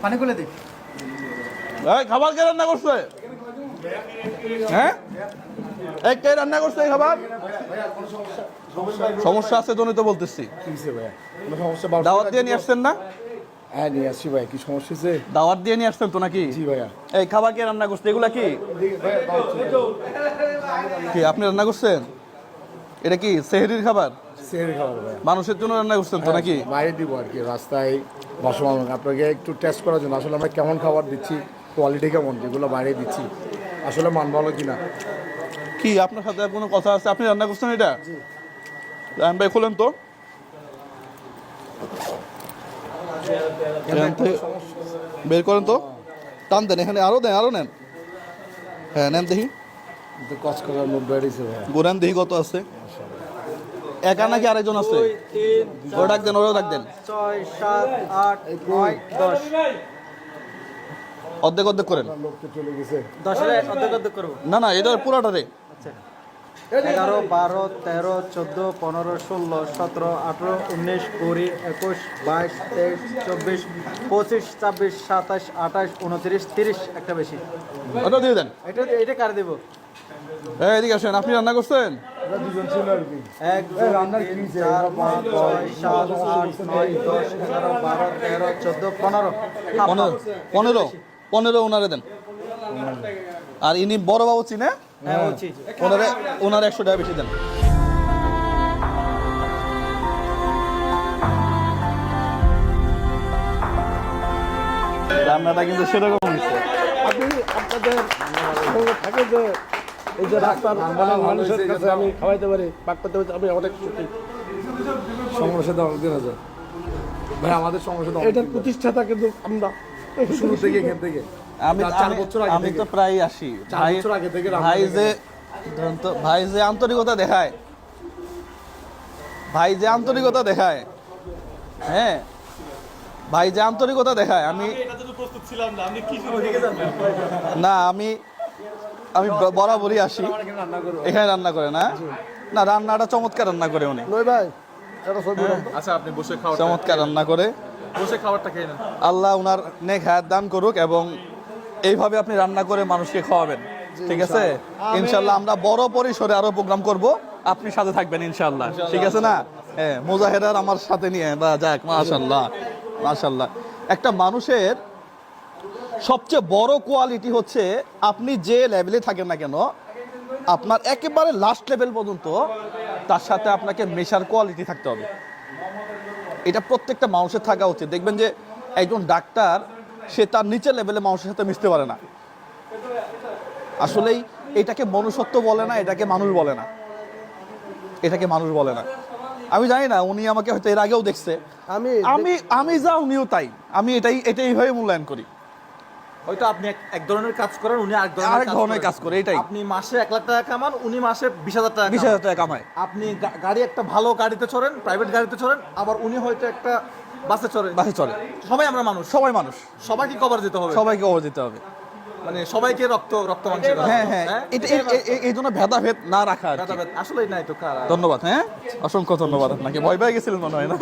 পানি খুলে দে। এই খাবার কে রান্না করছে? হ্যাঁ, এই কে রান্না করছে এই খাবার? সমস্যা আছে জন্যই তো বলতেছি। দাওয়াত দিয়ে নিয়ে আসছেন না? হ্যাঁ নিয়ে আসছি ভাই, কি সমস্যা হয়েছে? দাওয়াত দিয়ে নিয়ে আসছেন তো নাকি? জি ভাইয়া। এই খাবার কে রান্না করছে? এগুলা কি কি আপনি রান্না করছেন? এটা কি সেহরির খাবার? সেহের খাবার ভাইয়া। মানুষের জন্য রান্না করছেন তো নাকি? বাইরে দিব আর কি, রাস্তায় বসবাস আপনাকে একটু টেস্ট করার জন্য। আসলে আমরা কেমন খাবার দিচ্ছি, কোয়ালিটি কেমন, যেগুলো বাইরে দিচ্ছি আসলে মান ভালো কিনা। কি আপনার সাথে আর কোনো কথা আছে? আপনি রান্না করছেন এটা? রায়ন ভাই খুলেন তো। এখান থেকে বের করেন তো, টান দেন, এখানে আরো দেন, আরো নেন। হ্যাঁ নেন দেখি, কিন্তু কষ্ট করার মুখ বেরিয়েছে ভাইয়া। গোরান দেখি কত আছে। একা নাকি আরেকজন আছে? ওরা ডাক দেন, ওরাও ডাক দেন। 6, 7, 8, 9, 10। অর্ধেক অর্ধেক করেন। লোক তো চলে গেছে। 10 এর অর্ধেক করবো। না না, এটা পুরাটারে। 11, 12, 13, 14, 15, 16, 17, 18, 19, 20, 21, 22, 23, 24, 25, 26, 27, 28, 29, 30 একটা বেশি। ওটা দিয়ে দেন। এটা কার দেবো? এই এদিকে আসেন, আপনি রান্না করছেন? ওরা দুজন ছিল আর কি। 1, 2, 3, 4, 5, 6, 7, 8, 9, 10, 11, 12, 13, 14, 15। 15 ওনারে দেন। আর ইনি বড় বাবু চিনে, হ্যাঁ বলছি। ওনারে 100 টাকা বেশি দেন। রান্নাটা কিন্তু সেরকম হয়েছে। আপনি আপনাদের সঙ্গে থাকে যে এই যে ডাক্তার মানুষের কাছে আমি খাওয়াইতে পারি, পাক করতে পারি, আমি অনেক সুখী। সমস্যা তো অনেকদিন আছে ভাই, আমাদের সমস্যা তো এটার প্রতিষ্ঠাতা কিন্তু আমরা শুরু থেকে এখান থেকে আমি 4 বছর আগে আমি থেকে। তো প্রায় আসি। 4 বছর আগে থেকে রান্না ভাই থেকে যে ধরুন তো, ভাই যে আন্তরিকতা দেখায়, হ্যাঁ ভাই যে আন্তরিকতা দেখায়, আমি না আমি বরাবরই আসি এখানে রান্না করে। না না, রান্নাটা চমৎকার রান্না করে উনি। নই ভাই, এটা ছবি আচ্ছা আপনি বসে খাওয়া, চমৎকার রান্না করে। বসে খাবারটা খেয়ে নেন। আল্লাহ উনার নেক হায়াত দান করুক এবং এইভাবে আপনি রান্না করে মানুষকে খাওয়াবেন, ঠিক আছে? ইনশাল্লাহ আমরা বড় পরিসরে আরো প্রোগ্রাম করব, আপনি সাথে থাকবেন ইনশাল্লাহ, ঠিক আছে না? হ্যাঁ, মুজাহিদার আমার সাথে নিয়ে বা যাক, মাশাল্লাহ মাশাল্লাহ। একটা মানুষের সবচেয়ে বড় কোয়ালিটি হচ্ছে আপনি যে লেভেলে থাকেন না কেন, আপনার একেবারে লাস্ট লেভেল পর্যন্ত তার সাথে আপনাকে মেশার কোয়ালিটি থাকতে হবে। এটা প্রত্যেকটা মানুষের থাকা উচিত। দেখবেন যে একজন ডাক্তার সে তার নিচের লেভেলে মানুষের সাথে মিশতে পারে না। আসলেই এটাকে মনুষ্যত্ব বলে না, এটাকে মানুষ বলে না, এটাকে মানুষ বলে না। আমি জানি না, উনি আমাকে হয়তো এর আগেও দেখছে, আমি যা উনিও তাই। আমি এইভাবে মূল্যায়ন করি। হয়তো আপনি এক ধরনের কাজ করেন, উনি আরেক ধরনের কাজ করে, এটাই। আপনি মাসে 1 লাখ টাকা কামান, উনি মাসে 20,000 টাকা 20,000 টাকা কামায়। আপনি গাড়ি একটা ভালো গাড়িতে চড়েন, প্রাইভেট গাড়িতে চড়েন, আবার উনি হয়তো একটা বাসে চড়েন। বাসে চলে। সবাই আমরা মানুষ, সবাই মানুষ, সবাইকে কভার দিতে হবে, সবাইকে ওভার দিতে হবে। মানে সবাইকে রক্ত মাংস। হ্যাঁ হ্যাঁ, এই জন্য ভেদাভেদ না রাখা আর কি। আসলেই নাই তো কারা। ধন্যবাদ, হ্যাঁ অসংখ্য ধন্যবাদ আপনাকে। ভয় পেয়ে গেছিলেন মনে হয় না?